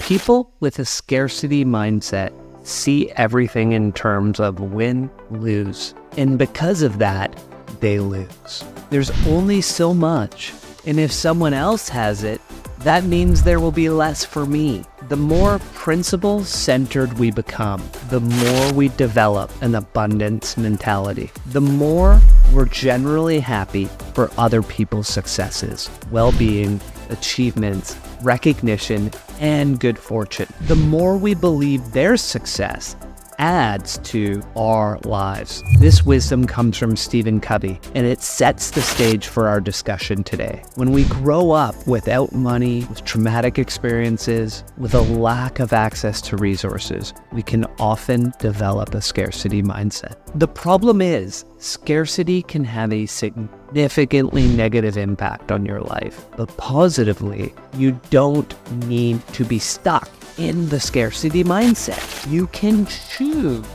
People with a scarcity mindset see everything in terms of win-lose. And because of that, they lose. There's only so much. And if someone else has it, that means there will be less for me. The more principle-centered we become, the more we develop an abundance mentality. The more we're generally happy for other people's successes, well-being, achievements, recognition, and good fortune. The more we believe their success adds to our lives. This wisdom comes from Stephen Covey, and it sets the stage for our discussion today. When we grow up without money, with traumatic experiences, with a lack of access to resources, we can often develop a scarcity mindset. The problem is, scarcity can have a significantly negative impact on your life, but positively, you don't need to be stuck in the scarcity mindset. You can choose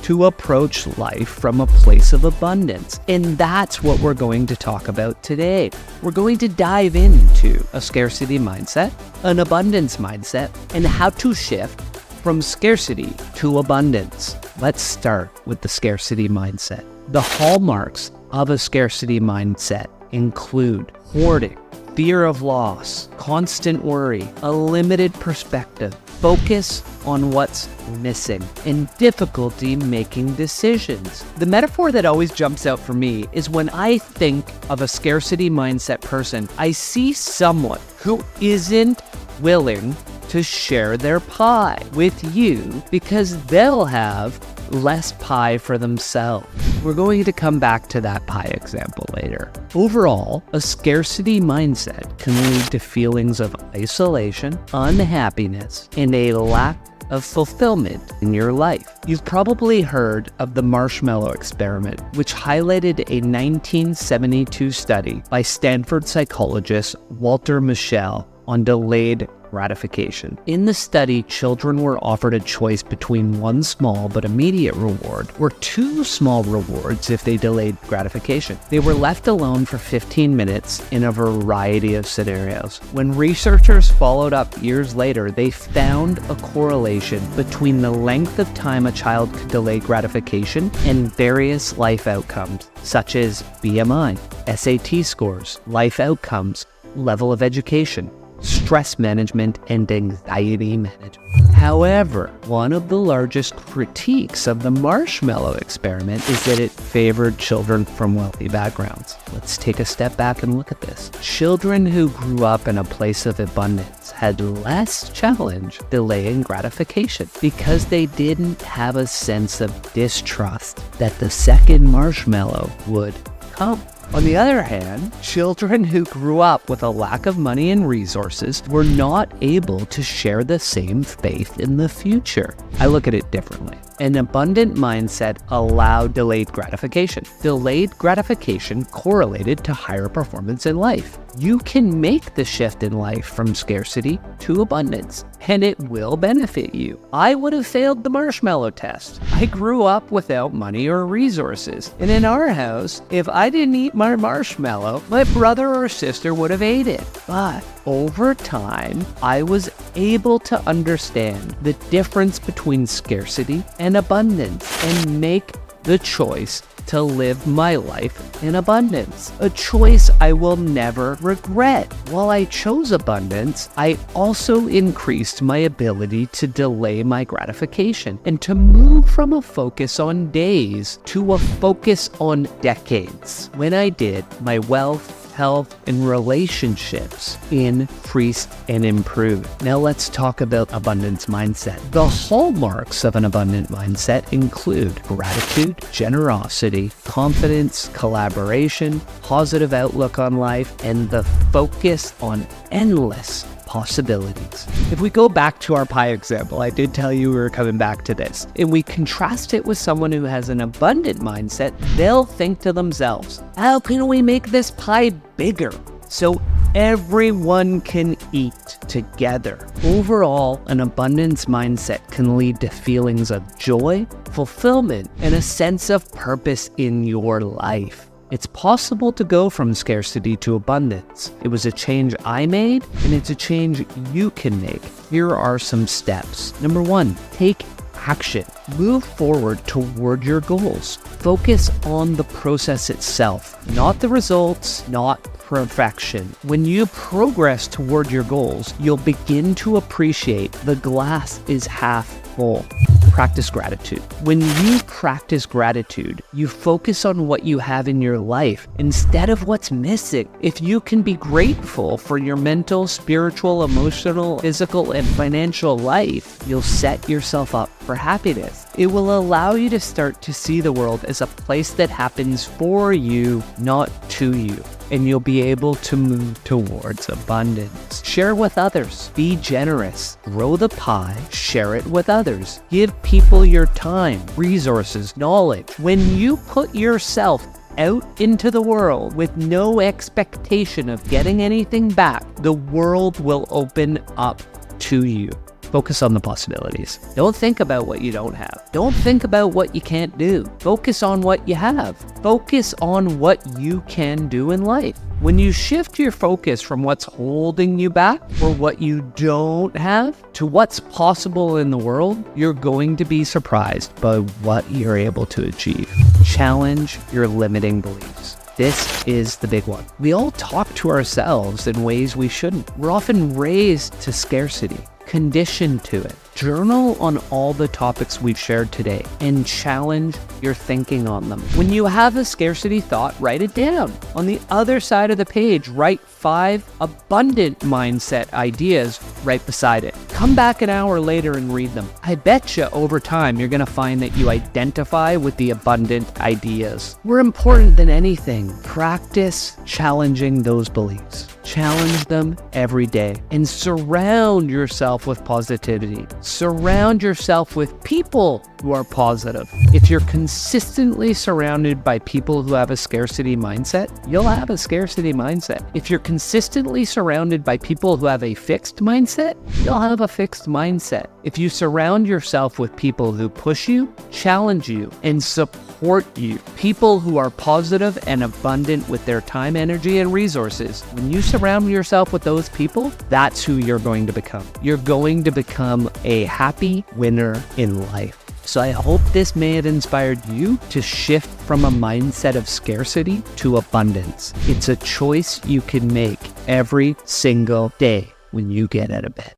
to approach life from a place of abundance. And that's what we're going to talk about today. We're going to dive into a scarcity mindset, an abundance mindset, and how to shift from scarcity to abundance. Let's start with the scarcity mindset. The hallmarks of a scarcity mindset include hoarding, fear of loss, constant worry, a limited perspective, focus on what's missing, and difficulty making decisions. The metaphor that always jumps out for me is when I think of a scarcity mindset person, I see someone who isn't willing to share their pie with you because they'll have less pie for themselves. We're going to come back to that pie example later. Overall, a scarcity mindset can lead to feelings of isolation, unhappiness, and a lack of fulfillment in your life. You've probably heard of the marshmallow experiment, which highlighted a 1972 study by Stanford psychologist Walter Mischel on delayed gratification. In the study, children were offered a choice between one small but immediate reward or two small rewards if they delayed gratification. They were left alone for 15 minutes in a variety of scenarios. When researchers followed up years later, they found a correlation between the length of time a child could delay gratification and various life outcomes, such as BMI, SAT scores, life outcomes, level of education, stress management, and anxiety management. However, one of the largest critiques of the marshmallow experiment is that it favored children from wealthy backgrounds. Let's take a step back and look at this. Children who grew up in a place of abundance had less challenge delaying gratification because they didn't have a sense of distrust that the second marshmallow would come. On the other hand, children who grew up with a lack of money and resources were not able to share the same faith in the future. I look at it differently. An abundant mindset allowed delayed gratification. Delayed gratification correlated to higher performance in life. You can make the shift in life from scarcity to abundance, and it will benefit you. I would have failed the marshmallow test. I grew up without money or resources. And in our house, if I didn't eat my marshmallow, my brother or sister would have ate it. But over time, I was able to understand the difference between scarcity and abundance and make the choice to live my life in abundance, a choice I will never regret. While I chose abundance, I also increased my ability to delay my gratification and to move from a focus on days to a focus on decades. When I did, my wealth, health, and relationships increased and improved. Now let's talk about abundance mindset. The hallmarks of an abundant mindset include gratitude, generosity, confidence, collaboration, positive outlook on life, and the focus on endless possibilities. If we go back to our pie example, I did tell you we were coming back to this, and we contrast it with someone who has an abundant mindset, they'll think to themselves, how can we make this pie bigger so everyone can eat together? Overall, an abundance mindset can lead to feelings of joy, fulfillment, and a sense of purpose in your life. It's possible to go from scarcity to abundance. It was a change I made, and it's a change you can make. Here are some steps. Number 1, take action. Move forward toward your goals. Focus on the process itself, not the results, not perfection. When you progress toward your goals, you'll begin to appreciate the glass is half full. Practice gratitude. When you practice gratitude, you focus on what you have in your life instead of what's missing. If you can be grateful for your mental, spiritual, emotional, physical, and financial life, you'll set yourself up for happiness. It will allow you to start to see the world as a place that happens for you, not to you. And you'll be able to move towards abundance. Share with others. Be generous. Grow the pie. Share it with others. Give people your time, resources, knowledge. When you put yourself out into the world with no expectation of getting anything back, the world will open up to you. Focus on the possibilities. Don't think about what you don't have. Don't think about what you can't do. Focus on what you have. Focus on what you can do in life. When you shift your focus from what's holding you back or what you don't have to what's possible in the world, you're going to be surprised by what you're able to achieve. Challenge your limiting beliefs. This is the big one. We all talk to ourselves in ways we shouldn't. We're often raised to scarcity, conditioned to it. Journal on all the topics we've shared today and challenge your thinking on them. When you have a scarcity thought, write it down. On the other side of the page, write 5 abundant mindset ideas right beside it. Come back an hour later and read them. I bet you over time you're going to find that you identify with the abundant ideas. More important than anything, practice challenging those beliefs. Challenge them every day and surround yourself with positivity. Surround yourself with people who are positive. If you're consistently surrounded by people who have a scarcity mindset, you'll have a scarcity mindset. If you're consistently surrounded by people who have a fixed mindset, you'll have a fixed mindset. If you surround yourself with people who push you, challenge you, and support you, people who are positive and abundant with their time, energy, and resources, when you surround yourself with those people, that's who you're going to become. You're going to become a happy winner in life. So I hope this may have inspired you to shift from a mindset of scarcity to abundance. It's a choice you can make every single day when you get out of bed.